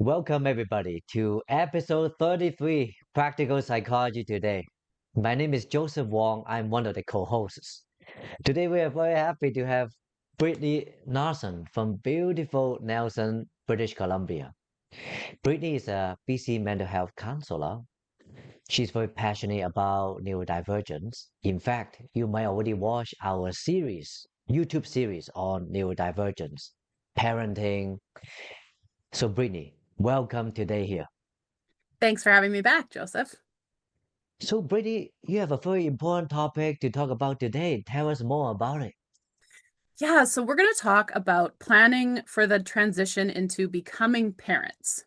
Welcome, everybody, to episode 33 Practical Psychology Today. My name is Joseph Wong. I'm one of the co hosts. Today, we are very happy to have Brittney Larsen from beautiful Nelson, British Columbia. Brittney is a BC mental health counselor. She's very passionate about neurodivergence. In fact, you might already watch our YouTube series on neurodivergence, parenting. So, Brittney, welcome today here. Thanks for having me back, Joseph. So, Brittany, you have a very important topic to talk about today. Tell us more about it. Yeah, so we're going to talk about planning for the transition into becoming parents.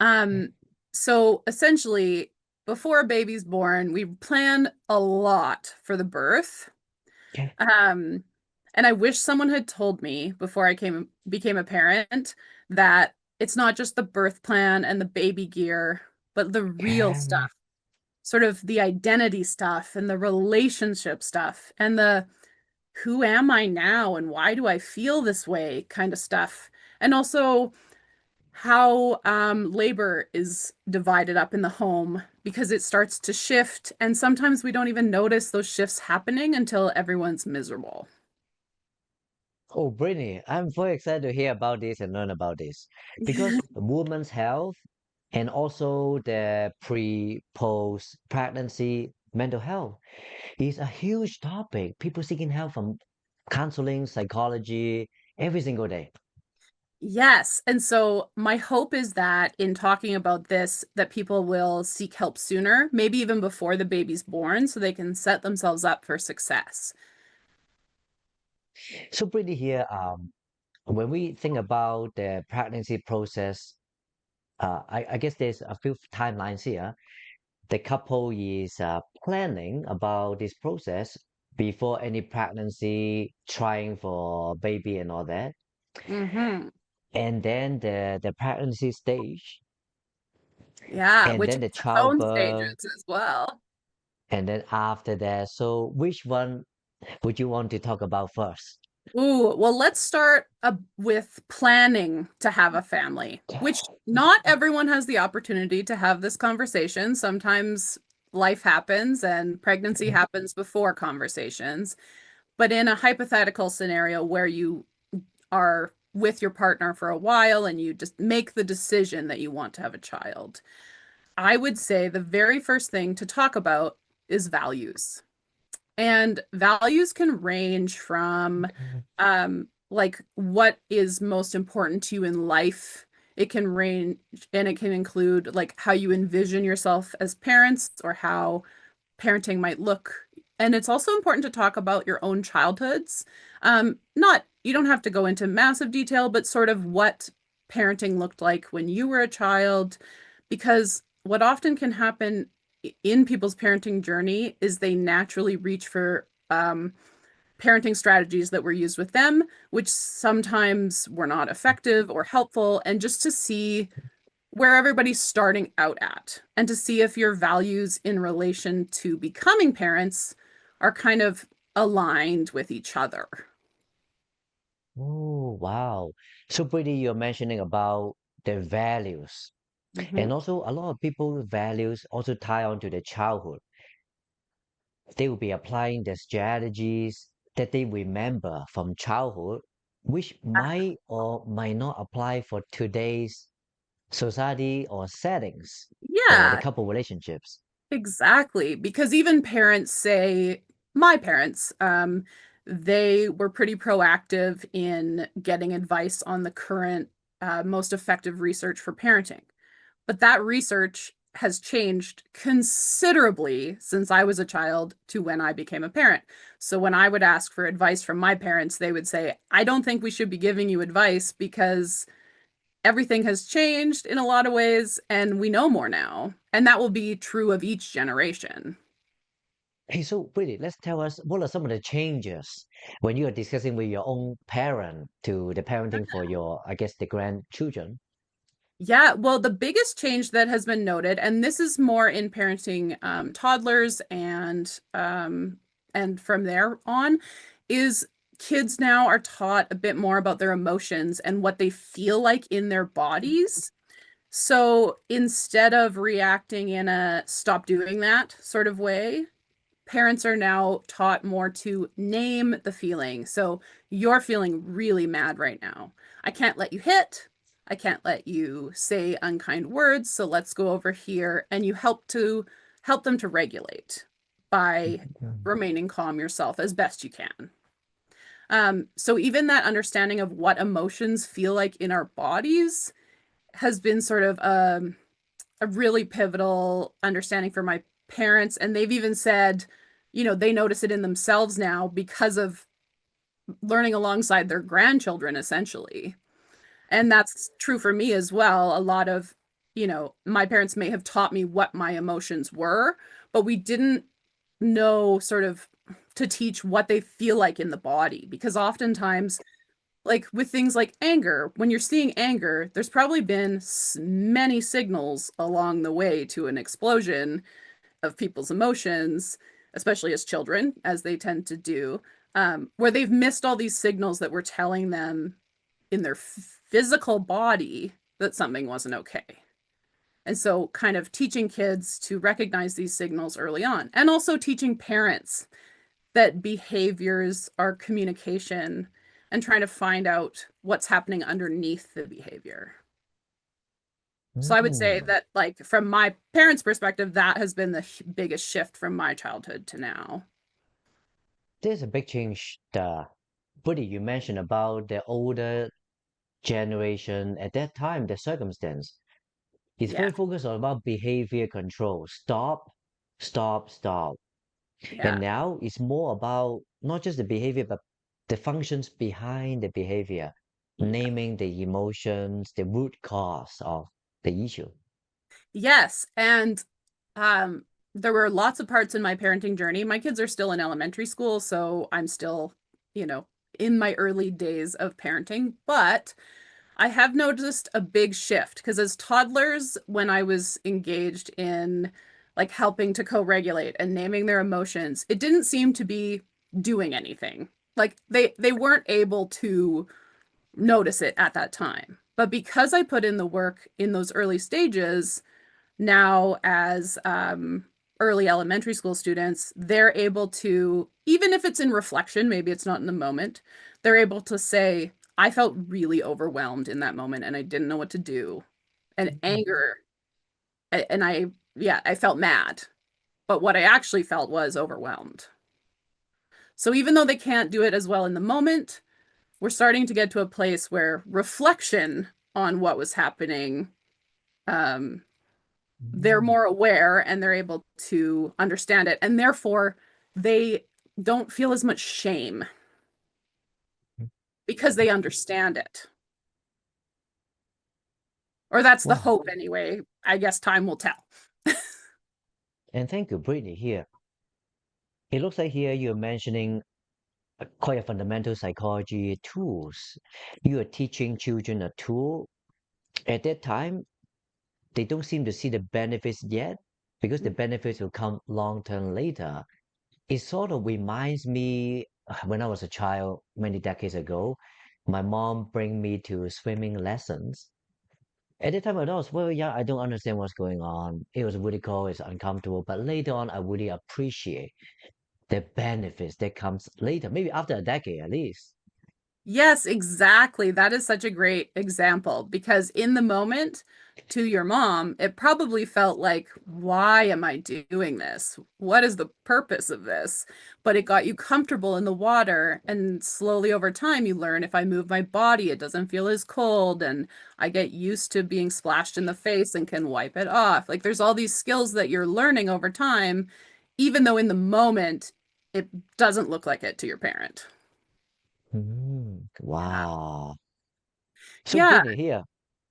Okay. Um, so essentially, before a baby's born, we plan a lot for the birth. Okay. Um, and I wish someone had told me before I became a parent that it's not just the birth plan and the baby gear, but the real Yeah. stuff, sort of the identity stuff and the relationship stuff and the who am I now and why do I feel this way kind of stuff. And also how labor is divided up in the home because it starts to shift. And sometimes we don't even notice those shifts happening until everyone's miserable. Oh, Brittany, I'm very excited to hear about this and learn about this because women's health and also the post pregnancy mental health is a huge topic. People seeking help from counseling, psychology every single day. Yes. And so my hope is that in talking about this, that people will seek help sooner, maybe even before the baby's born, so they can set themselves up for success. So, Brittany, here, when we think about the pregnancy process, I guess there's a few timelines here. The couple is planning about this process before any pregnancy, trying for baby and all that. Hmm. And then the pregnancy stage, Yeah, and which then has the its own childbirth, stages as well. and then after that. So which one would you want to talk about first? Ooh, well, let's start with planning to have a family, which not everyone has the opportunity to have this conversation. Sometimes life happens and pregnancy happens before conversations. But in a hypothetical scenario where you are with your partner for a while and you just make the decision that you want to have a child, I would say the very first thing to talk about is values. And values can range from like what is most important to you in life. It can range and it can include like how you envision yourself as parents or how parenting might look. And it's also important to talk about your own childhoods. Not, you don't have to go into massive detail, but sort of what parenting looked like when you were a child, because what often can happen in people's parenting journey is they naturally reach for parenting strategies that were used with them, which sometimes were not effective or helpful, and just to see where everybody's starting out at and to see if your values in relation to becoming parents are kind of aligned with each other. Oh, wow. So pretty, you're mentioning about the values. Mhm. And also a lot of people values also tie on to the childhood. They will be applying the strategies that they remember from childhood, which might or might not apply for today's society or settings or the Yeah, couple relationships. exactly. Because even parents say, my parents, they were pretty proactive in getting advice on the current most effective research for parenting. But that research has changed considerably since I was a child to when I became a parent. So when I would ask for advice from my parents, they would say, I don't think we should be giving you advice because everything has changed in a lot of ways and we know more now. And that will be true of each generation. Hey, so pretty, let's tell us what are some of the changes when you are discussing with your own parent to the parenting for your, I guess, the grandchildren. Yeah, well, the biggest change that has been noted, and this is more in parenting toddlers and from there on, is kids now are taught a bit more about their emotions and what they feel like in their bodies. So instead of reacting in a stop doing that sort of way, parents are now taught more to name the feeling. So you're feeling really mad right now. I can't let you hit. I can't let you say unkind words. So let's go over here, and you help them to regulate by Mhm. remaining calm yourself as best you can. So even that understanding of what emotions feel like in our bodies has been sort of a really pivotal understanding for my parents. And they've even said, they notice it in themselves now because of learning alongside their grandchildren, essentially. And that's true for me as well. A lot of, my parents may have taught me what my emotions were, but we didn't know sort of to teach what they feel like in the body. Because oftentimes, like with things like anger, when you're seeing anger, there's probably been many signals along the way to an explosion of people's emotions, especially as children, as they tend to do, where they've missed all these signals that were telling them in their physical body that something wasn't okay. And so, kind of teaching kids to recognize these signals early on, and also teaching parents that behaviors are communication and trying to find out what's happening underneath the behavior. So I would say Mm. that, like, from my parents' perspective, that has been the biggest shift from my childhood to now. There's a big change. Buddy, you mentioned about the older generation at that time, the circumstance. It's Yeah, very focused on about behavior control. Stop, stop, stop. And yeah, now it's more about not just the behavior, but the functions behind the behavior, yeah. naming the emotions, the root cause of the issue. Yes, and um, there were lots of parts in my parenting journey. My kids are still in elementary school, so I'm still, you know, in my early days of parenting, but I have noticed a big shift because as toddlers, when I was engaged in like helping to co-regulate and naming their emotions, it didn't seem to be doing anything. Like they weren't able to notice it at that time. But because I put in the work in those early stages, now as early elementary school students, they're able to, even if it's in reflection, maybe it's not in the moment, they're able to say, I felt really overwhelmed in that moment and I didn't know what to do. And Mhm. anger, and yeah, I felt mad. But what I actually felt was overwhelmed. So even though they can't do it as well in the moment, we're starting to get to a place where reflection on what was happening, um, they're Mm. more aware and they're able to understand it. And therefore, they don't feel as much shame because they understand it. Or that's the Wow. hope anyway. I guess time will tell. And thank you, Brittany, here. It looks like here you're mentioning quite a fundamental psychology tools. You are teaching children a tool. At that time, they don't seem to see the benefits yet because the benefits will come long term later. It sort of reminds me when I was a child many decades ago, my mom bring me to swimming lessons. At the time when I was very young, I don't understand what's going on. It was really cold, it's uncomfortable, but later on, I really appreciate the benefits that comes later, maybe after a decade at least. Yes, exactly. That is such a great example because in the moment to your mom, it probably felt like, why am I doing this? What is the purpose of this? But it got you comfortable in the water. And slowly over time, you learn if I move my body, it doesn't feel as cold. And I get used to being splashed in the face and can wipe it off. Like there's all these skills that you're learning over time, even though in the moment, it doesn't look like it to your parent. Yeah. Wow. So Yeah. Brittany, here,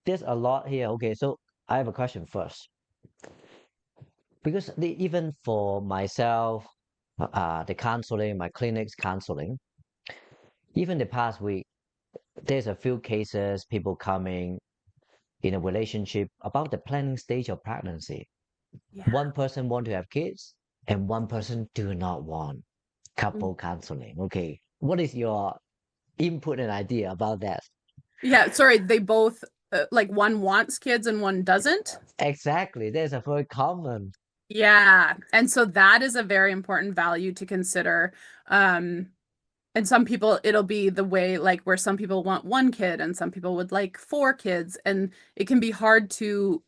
there's a lot here. Okay, so I have a question first. Because even for myself, the counseling, my clinics counseling, even the past week, there's a few cases, people coming in a relationship about the planning stage of pregnancy. Yeah. One person want to have kids and one person do not want Mm. couple counseling. Okay. What is your input and idea about that? Yeah, sorry, they both like one wants kids and one doesn't. Exactly. There's a very common. Yeah. And so that is a very important value to consider. Um, and some people, it'll be the way like where some people want one kid and some people would like four kids. And it can be hard to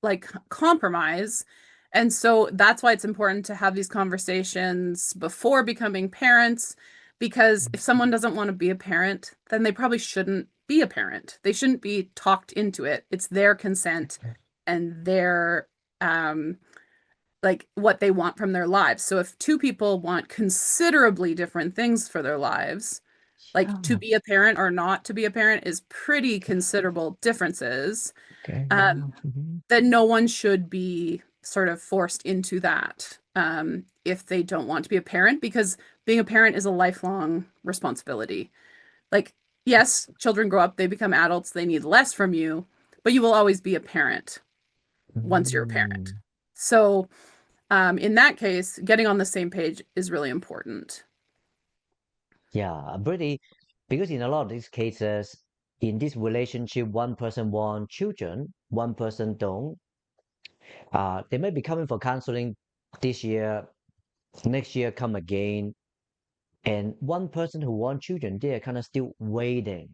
like compromise. And so that's why it's important to have these conversations before becoming parents, because if someone doesn't want to be a parent, then they probably shouldn't be a parent. They shouldn't be talked into it. It's their consent and their like what they want from their lives. So if two people want considerably different things for their lives, like to Yeah. be a parent or not to be a parent is pretty considerable differences. Okay. Um, Mhm. that no one should be sort of forced into that if they don't want to be a parent, because being a parent is a lifelong responsibility. Like, yes, children grow up, they become adults, they need less from you, but you will always be a parent once you're a parent. Mm. So, in that case, getting on the same page is really important. Yeah, pretty, because in a lot of these cases, in this relationship, one person want children, one person don't. They may be coming for counseling this year, next year come again, and one person who want children, they are kind of still waiting.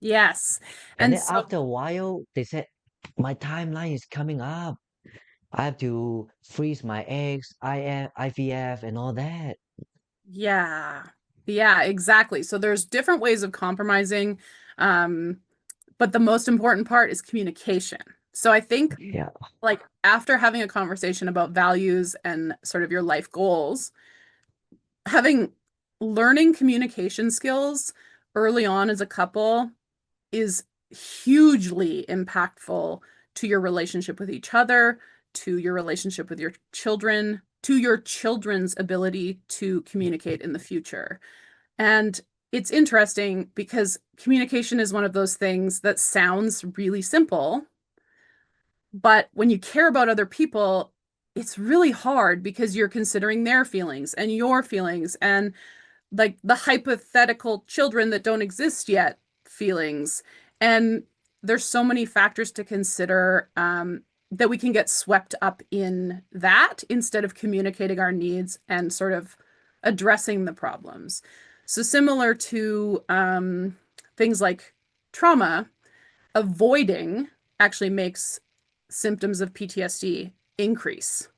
Yes. And And then so, after a while, they said, my timeline is coming up. I have to freeze my eggs, IVF, and all that. yeah. Yeah, exactly. So there's different ways of compromising. Um, but the most important part is communication. So I think Yeah. like after having a conversation about values and sort of your life goals, having learning communication skills early on as a couple is hugely impactful to your relationship with each other, to your relationship with your children, to your children's ability to communicate in the future. And it's interesting because communication is one of those things that sounds really simple, but when you care about other people, it's really hard because you're considering their feelings and your feelings and like the hypothetical children that don't exist yet feelings. And there's so many factors to consider that we can get swept up in that instead of communicating our needs and sort of addressing the problems. So, similar to things like trauma, avoiding actually makes symptoms of PTSD increase.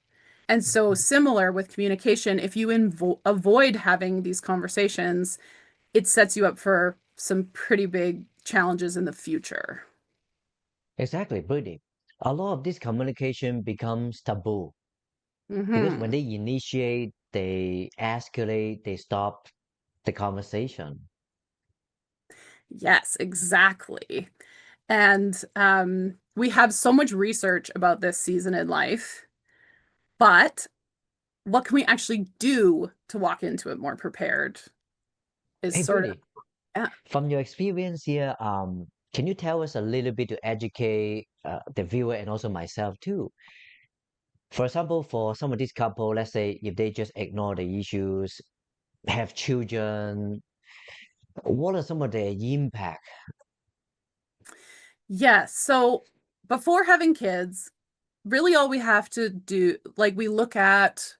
And so, similar with communication, if you avoid having these conversations, it sets you up for some pretty big challenges in the future. Exactly, Brittany. A lot of this communication becomes taboo because when Hmm. they initiate, they escalate, they stop the conversation. Yes, exactly. And we have so much research about this season in life, but what can we actually do to walk into it more prepared is Hey, sort of, Brittany, yeah. from your experience here, can you tell us a little bit to educate the viewer and also myself too? For example, for some of these couple, let's say if they just ignore the issues, have children, what are some of the impact? Yes. So before having kids, really all we have to do, like we look at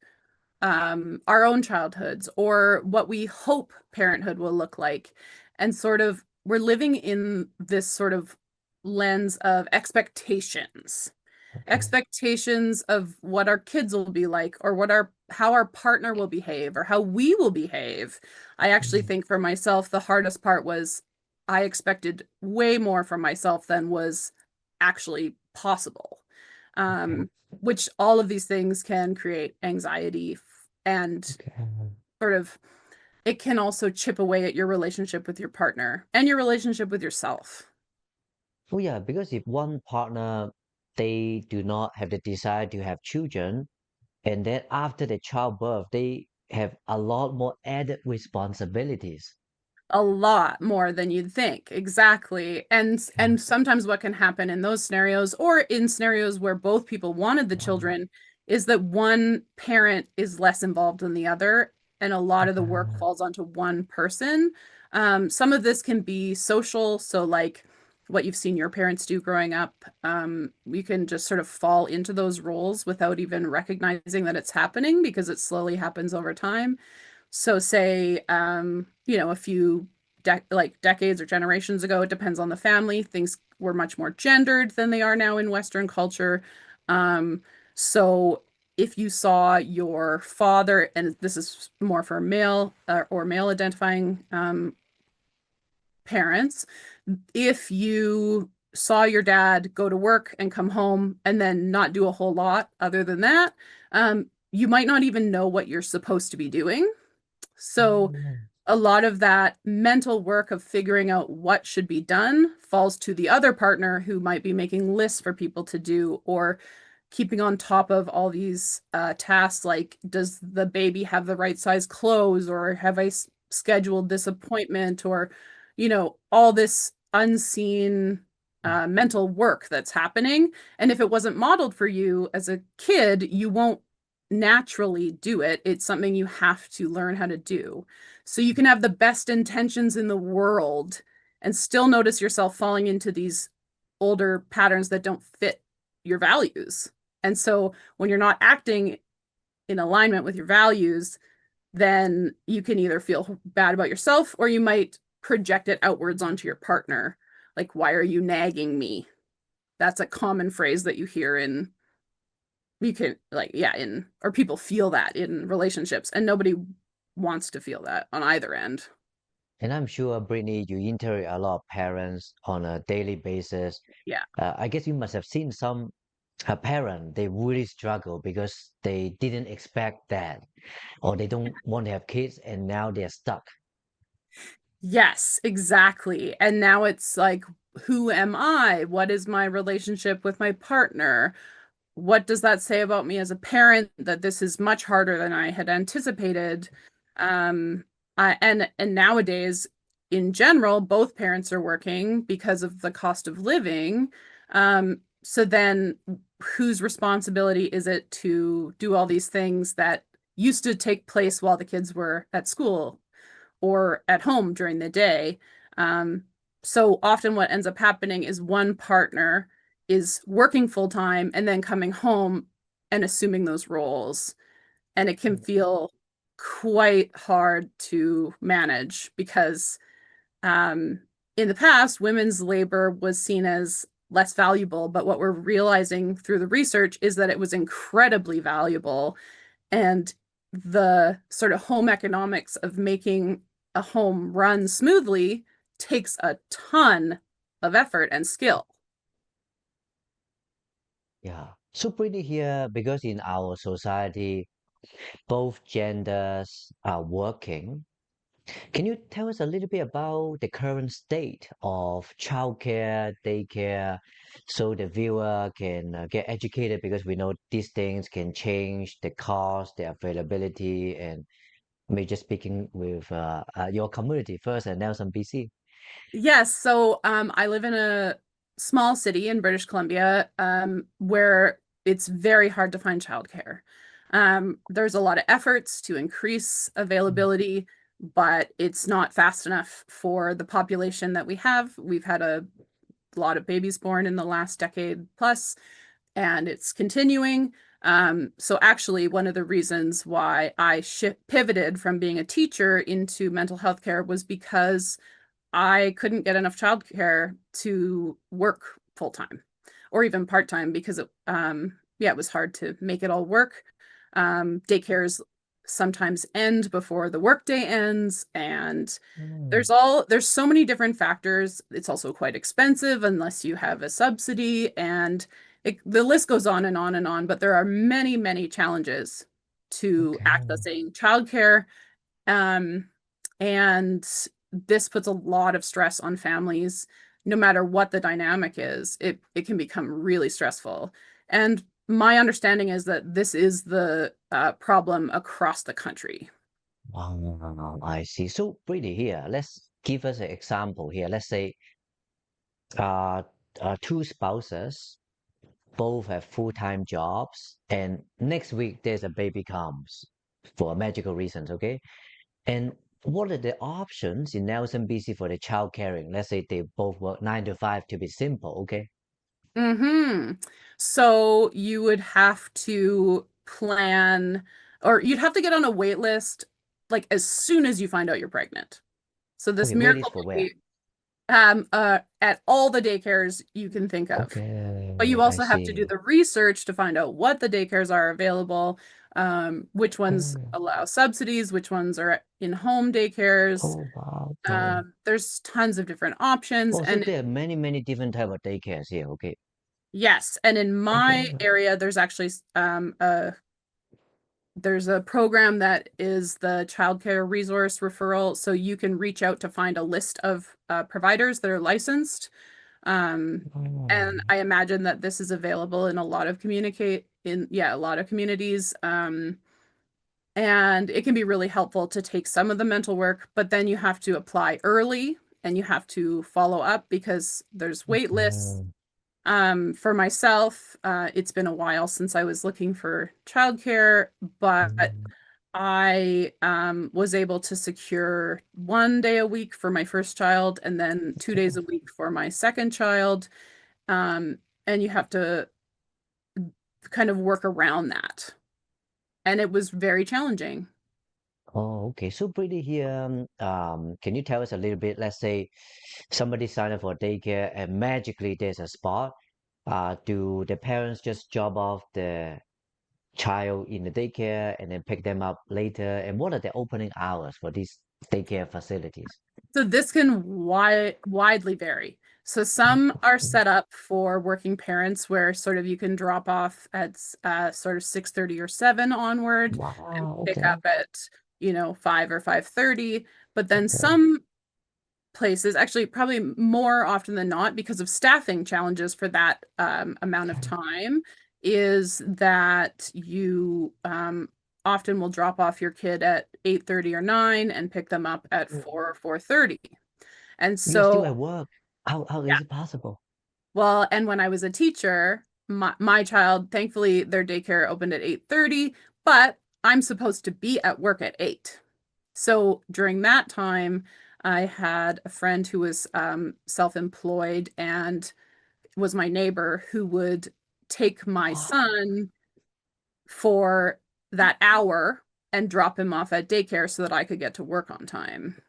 our own childhoods or what we hope parenthood will look like. And sort of, we're living in this sort of lens of expectations, Okay. expectations of what our kids will be like or what our how our partner will behave or how we will behave. I actually Mm. think for myself the hardest part was I expected way more from myself than was actually possible. Okay. um, which all of these things can create anxiety and Okay. sort of it can also chip away at your relationship with your partner and your relationship with yourself. Oh yeah, because if one partner they do not have the desire to have children, and then after the childbirth, they have a lot more added responsibilities. A lot more than you'd think. Exactly. And sometimes what can happen in those scenarios or in scenarios where both people wanted the Wow. children is that one parent is less involved than the other and a lot of the work Okay. falls onto one person. Some of this can be social, so like what you've seen your parents do growing up, you can just sort of fall into those roles without even recognizing that it's happening because it slowly happens over time. So say, a few decades or generations ago, it depends on the family, things were much more gendered than they are now in Western culture. So if you saw your father, and this is more for male or male identifying parents, if you saw your dad go to work and come home and then not do a whole lot other than that, you might not even know what you're supposed to be doing. So Mm. a lot of that mental work of figuring out what should be done falls to the other partner who might be making lists for people to do or keeping on top of all these tasks like does the baby have the right size clothes or have I scheduled this appointment or all this unseen mental work that's happening. And if it wasn't modeled for you as a kid, you won't naturally do it. It's something you have to learn how to do. So you can have the best intentions in the world and still notice yourself falling into these older patterns that don't fit your values. And so when you're not acting in alignment with your values, then you can either feel bad about yourself or you might project it outwards onto your partner. Like, why are you nagging me? That's a common phrase that you hear you can, like, yeah, or people feel that in relationships, and nobody wants to feel that on either end. And I'm sure, Brittany, you interact a lot of parents on a daily basis. Yeah. I guess you must have seen some a parent, they really struggle because they didn't expect that, or they don't want to have kids, and now they're stuck. Yes, exactly. And now it's like, who am I? What is my relationship with my partner? What does that say about me as a parent that this is much harder than I had anticipated? Um, and nowadays, in general, both parents are working because of the cost of living. So then whose responsibility is it to do all these things that used to take place while the kids were at school or at home during the day? Um, so often what ends up happening is one partner is working full time and then coming home and assuming those roles. And it can feel quite hard to manage because um, in the past, women's labor was seen as less valuable. But what we're realizing through the research is that it was incredibly valuable. And the sort of home economics of making a home run smoothly takes a ton of effort and skill. Yeah. So pretty here because in our society, both genders are working. Can you tell us a little bit about the current state of childcare, daycare, so the viewer can get educated because we know these things can change the cost, the availability, and maybe just speaking with your community first and Nelson, BC. Yes, so I live in a small city in British Columbia where it's very hard to find childcare. There's a lot of efforts to increase availability, but it's not fast enough for the population that we have. We've had a lot of babies born in the last decade plus, and it's continuing. So actually, one of the reasons why I pivoted from being a teacher into mental health care was because I couldn't get enough childcare to work full time or even part time because it was hard to make it all work. Daycares sometimes end before the workday ends, and Mm. there's so many different factors. It's also quite expensive unless you have a subsidy, and the list goes on and on and on. But there are many, many challenges to Okay. accessing childcare. Um, and this puts a lot of stress on families, no matter what the dynamic is. It can become really stressful. And my understanding is that this is the problem across the country. I see. So pretty here. Let's give us an example here. Let's say uh, two spouses both have full-time jobs, and next week there's a baby comes for magical reasons, okay? And what are the options in Nelson, BC for the child caring? Let's say they both work 9 to 5 to be simple, okay? Mm-hmm. So you would have to plan, or you'd have to get on a wait list like as soon as you find out you're pregnant. So this Okay, wait is miracle for where? baby, at all the daycares you can think of. But you Okay, I also have to do see. the research to find out what the daycares are available, which ones Oh, allow subsidies, which ones are in-home daycares. oh wow, okay. There's tons of different options. Oh, so And there are many, many different type of daycares here, okay? yes, and in my Okay. area, there's actually there's a program that is the childcare resource referral. So you can reach out to find a list of providers that are licensed. And Oh, I imagine that this is available in a lot of a lot of communities. And it can be really helpful to take some of the mental work, but then you have to apply early and you have to follow up because there's wait lists. okay. For myself, it's been a while since I was looking for childcare, but Mm, I was able to secure 1 day a week for my first child and then 2 days a week for my second child. Um, and you have to kind of work around that. And it was very challenging. oh, okay. So pretty here, can you tell us a little bit? Let's say somebody sign up for daycare and magically there's a spot. Do the parents just drop off the child in the daycare and then pick them up later? And what are the opening hours for these daycare facilities? So this can widely vary. So some are set up for working parents where sort of you can drop off at sort of 6:30 or 7 onward and Wow, pick okay, up at, 5 or 5:30. But then okay. some places, actually probably more often than not, because of staffing challenges for that amount of time, is that you often will drop off your kid at 8:30 or 9 and pick them up at 4 or 4:30. And You're still so, at work. How yeah, is it possible? well, and when I was a teacher, my child, thankfully, their daycare opened at 8:30, but I'm supposed to be at work at 8. So during that time, I had a friend who was self-employed and was my neighbor who would take my son for that hour and drop him off at daycare so that I could get to work on time.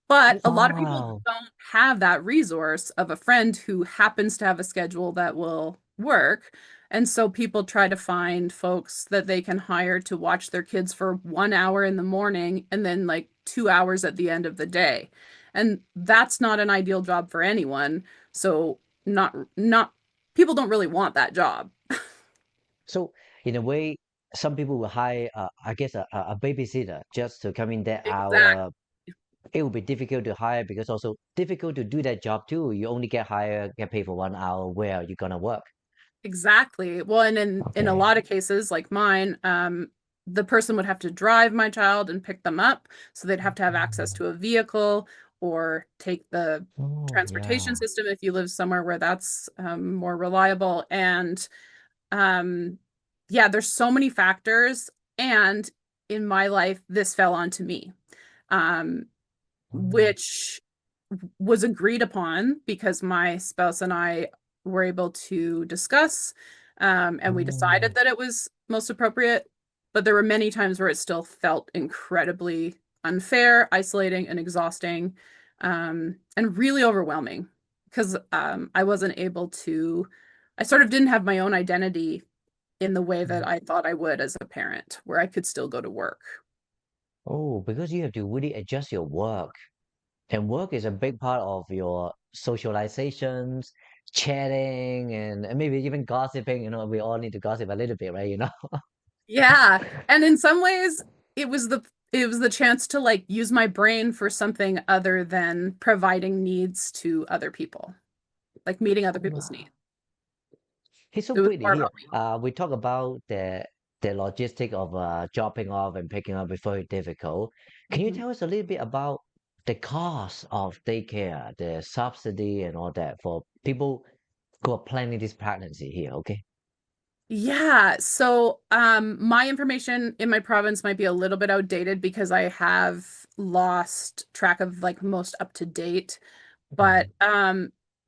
But a lot of people Wow. don't have that resource of a friend who happens to have a schedule that will work. And so people try to find folks that they can hire to watch their kids for 1 hour in the morning and then like 2 hours at the end of the day. And that's not an ideal job for anyone. So not people don't really want that job. So in a way, some people will hire, I guess, a babysitter just to come in that Exactly. hour. It will be difficult to hire because also difficult to do that job too. You only get hired, get paid for 1 hour. Where are you gonna work? Exactly. Well, and in a Okay. lot of cases like mine, the person would have to drive my child and pick them up, so they'd have to have access Mm. to a vehicle or take the Oh transportation yeah. system if you live somewhere where that's more reliable. And um, yeah, there's so many factors. And in my life, this fell onto me, um, Mm. which was agreed upon because my spouse and I were able to discuss, and we decided Mm. that it was most appropriate. But there were many times where it still felt incredibly unfair, isolating, and exhausting, and really overwhelming because I wasn't able to, I sort of didn't have my own identity in the way that I thought I would as a parent, where I could still go to work. Oh, because you have to really adjust your work. And work is a big part of your socializations, chatting, and maybe even gossiping. We all need to gossip a little bit, right? Yeah. And in some ways, it was the chance to like use my brain for something other than providing needs to other people, like meeting other people's needs. He's so It was pretty more here. about me. We talk about the logistic of dropping off and picking up before it's difficult. Can you Mhm. tell us a little bit about the cost of daycare, the subsidy and all that for people who are planning this pregnancy here, okay? Yeah, so my information in my province might be a little bit outdated because I have lost track of like most up to date, but Okay.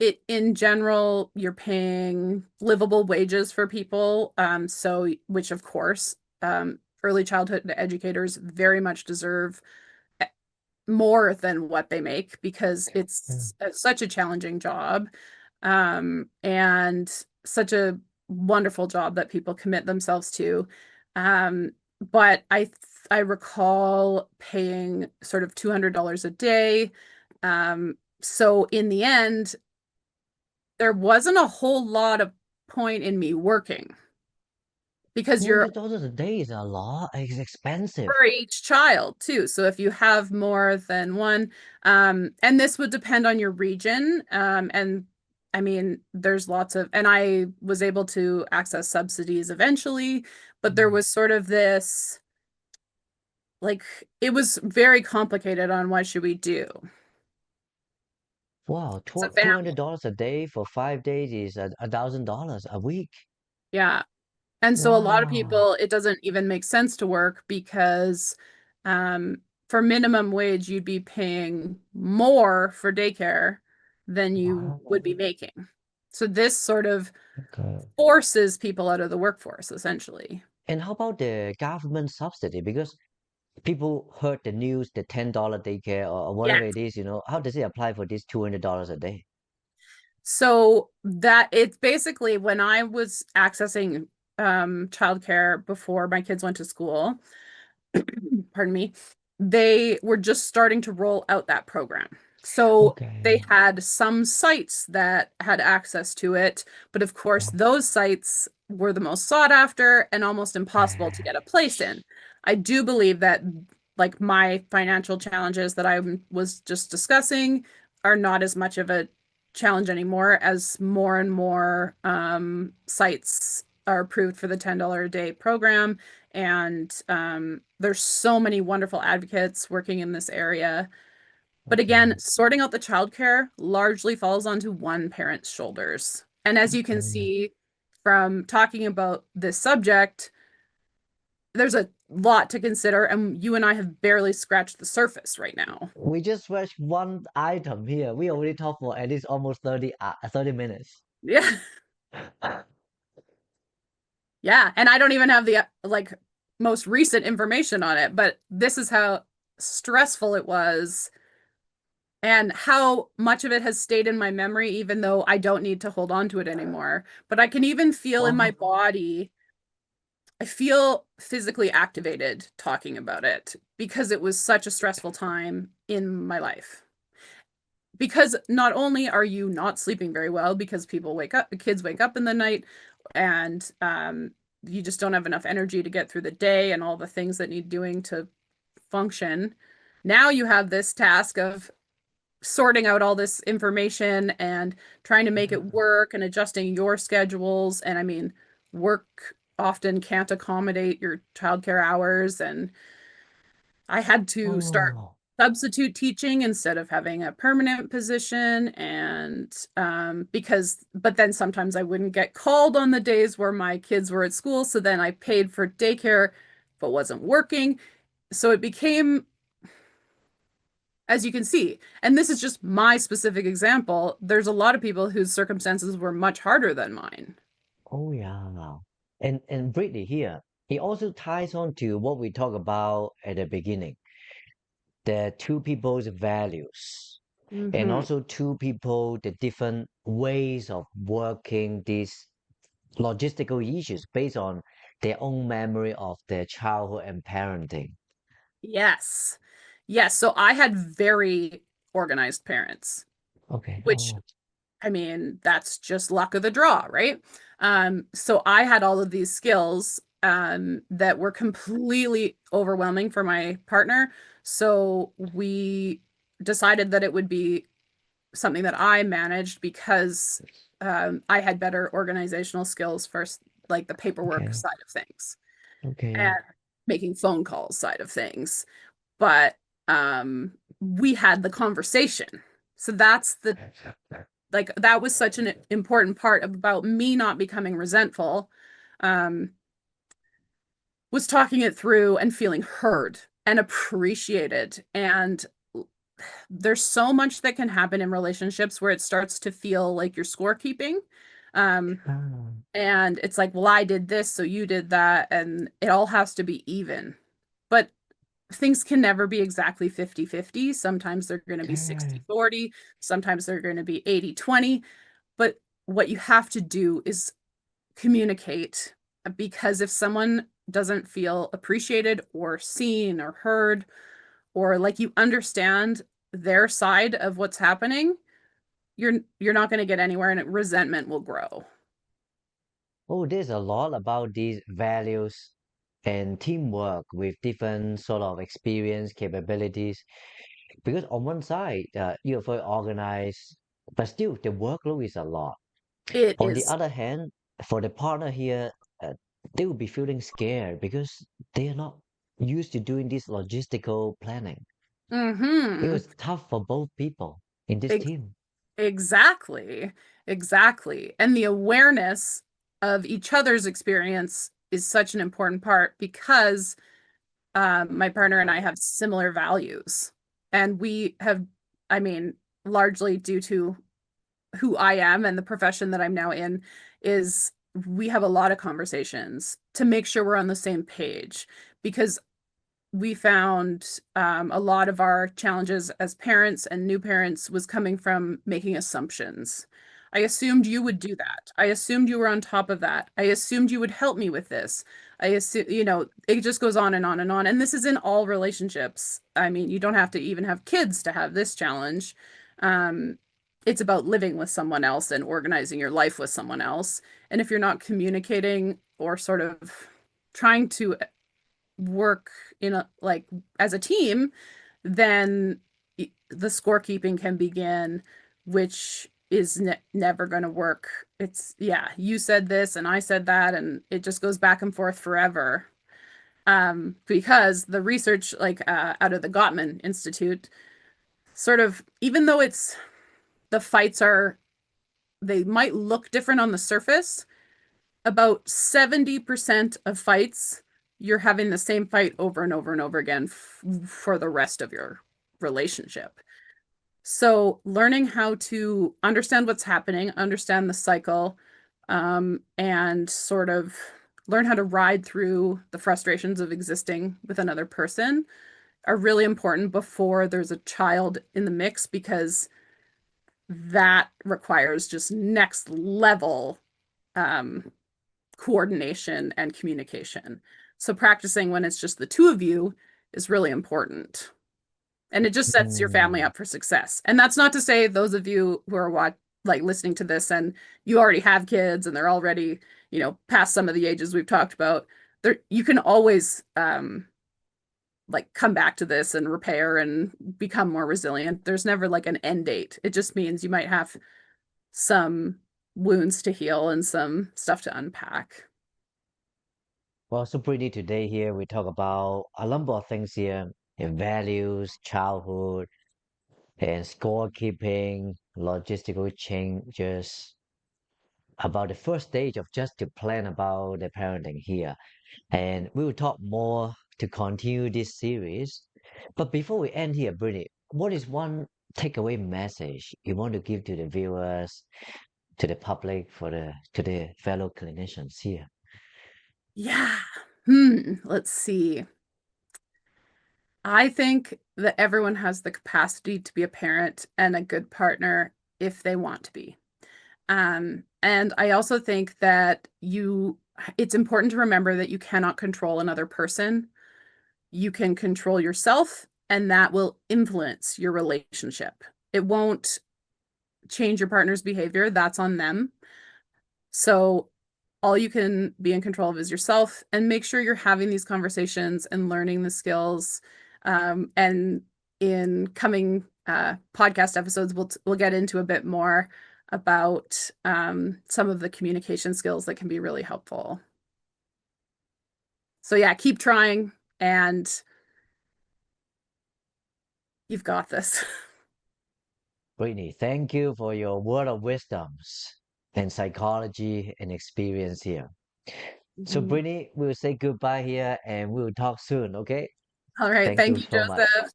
it in general, you're paying livable wages for people. So which of course, early childhood educators very much deserve more than what they make because Yeah. it's such a challenging job, and such a wonderful job that people commit themselves to. Um, but I recall paying sort of $200 a day. So in the end, there wasn't a whole lot of point in me working because you're $200 a day is a lot. It's expensive. for each child too. So if you have more than one, and this would depend on your region, and I mean, there's lots of, and I was able to access subsidies eventually, but there Mm. was sort of this, like, it was very complicated on what should we do Wow, as a family. $200 a day for 5 days is $1,000 a week. Yeah. And so a lot of Wow. people, it doesn't even make sense to work because for minimum wage, you'd be paying more for daycare than you would be Wow. making. So this sort of Okay. forces people out of the workforce, essentially. And how about the government subsidy? Because people heard the news, the $10 daycare or Yeah. whatever it is, how does it apply for this $200 a day? So that it's basically when I was accessing childcare before my kids went to school, pardon me, they were just starting to roll out that program. So they Okay. had some sites that had access to it, but of course, Oh, those sites were the most sought after and almost impossible to get a place in. I do believe that, like, my financial challenges that I was just discussing are not as much of a challenge anymore as more and more sites are approved for the $10 a day program. And there's so many wonderful advocates working in this area. But again, okay. sorting out the childcare largely falls onto one parent's shoulders. And as you can Okay. see from talking about this subject, there's a lot to consider, and you and I have barely scratched the surface right now. We just scratched one item here. We already talked for at least almost 30 minutes. Yeah. Yeah. And I don't even have the like most recent information on it, but this is how stressful it was and how much of it has stayed in my memory, even though I don't need to hold on to it anymore. But I can even feel in my Wow. body, I feel physically activated talking about it because it was such a stressful time in my life. Because not only are you not sleeping very well because people wake up, the kids wake up in the night, and you just don't have enough energy to get through the day and all the things that need doing to function. Now you have this task of sorting out all this information and trying to make it work and adjusting your schedules. And I mean, work often can't accommodate your childcare hours. And I had to start Oh. substitute teaching instead of having a permanent position. And but then sometimes I wouldn't get called on the days where my kids were at school. So then I paid for daycare but wasn't working. So it became, as you can see, and this is just my specific example, there's a lot of people whose circumstances were much harder than mine. Oh yeah. And Brittany here, it also ties on to what we talked about at the beginning. The two people's values and Hmm. also two people the different ways of working these logistical issues based on their own memory of their childhood and parenting. Yes. Yes. So I had very organized parents, Okay. which, Oh, I mean, that's just luck of the draw, right? So I had all of these skills that were completely overwhelming for my partner. So we decided that it would be something that I managed because I had better organizational skills first, like the paperwork okay. side of things and Okay. making phone calls side of things. But we had the conversation. So that's the, like, that was such an important part about me not becoming resentful, um, was talking it through and feeling heard. and appreciated. And there's so much that can happen in relationships where it starts to feel like you're scorekeeping. Um, Ah, and it's like, well, I did this, so you did that, and it all has to be even. But things can never be exactly 50-50. Sometimes they're going to be okay. 60-40, sometimes they're going to be 80-20. But what you have to do is communicate, because if someone doesn't feel appreciated or seen or heard, or like you understand their side of what's happening, you're not going to get anywhere, and resentment will grow. Oh, there's a lot about these values and teamwork with different sort of experience capabilities. Because on one side, you're very organized, but still the workload is a lot. It On the is. other hand, for the partner here, they will be feeling scared because they are not used to doing this logistical planning. It Mm-hmm. was tough for both people in this team. Exactly. Exactly. And the awareness of each other's experience is such an important part, because my partner and I have similar values. And we have, I mean, largely due to who I am and the profession that I'm now in, is we have a lot of conversations to make sure we're on the same page, because we found a lot of our challenges as parents and new parents was coming from making assumptions. I assumed you would do that. I assumed you were on top of that. I assumed you would help me with this. I assume, it just goes on and on and on. And this is in all relationships. I mean, you don't have to even have kids to have this challenge. Um, it's about living with someone else and organizing your life with someone else. And if you're not communicating or sort of trying to work in a like as a team, then the scorekeeping can begin, which is never going to work. It's, yeah, you said this and I said that, and it just goes back and forth forever. Because the research, like out of the Gottman Institute, sort of, even though the fights are, they might look different on the surface, about 70% of fights, you're having the same fight over and over and over again for the rest of your relationship. So, learning how to understand what's happening, understand the cycle, and sort of learn how to ride through the frustrations of existing with another person are really important before there's a child in the mix, because that requires just next level um, coordination and communication. So practicing when it's just the two of you is really important. And it just sets your family Mm. up for success. And that's not to say those of you who are like listening to this and you already have kids and they're already, past some of the ages we've talked about, there you can always like come back to this and repair and become more resilient. There's never like an end date. It just means you might have some wounds to heal and some stuff to unpack. Well, so pretty today here we talk about a number of things here, values, childhood, and scorekeeping, logistical changes, about the first stage of just to plan about the parenting here. And we will talk more to continue this series. But before we end here, Brittany, what is one takeaway message you want to give to the viewers, to the public, to the fellow clinicians here? Yeah. Let's see. I think that everyone has the capacity to be a parent and a good partner if they want to be. And I also think that it's important to remember that you cannot control another person. You can control yourself, and that will influence your relationship. It won't change your partner's behavior. That's on them. So all you can be in control of is yourself, and make sure you're having these conversations and learning the skills. And in coming podcast episodes, we'll get into a bit more about some of the communication skills that can be really helpful. So yeah, keep trying, and you've got this. Brittany, thank you for your word of wisdoms and psychology and experience here. So, Mhm. Brittany, we'll say goodbye here and we'll talk soon, okay? All right. Thank Thank you you, so much. Joseph.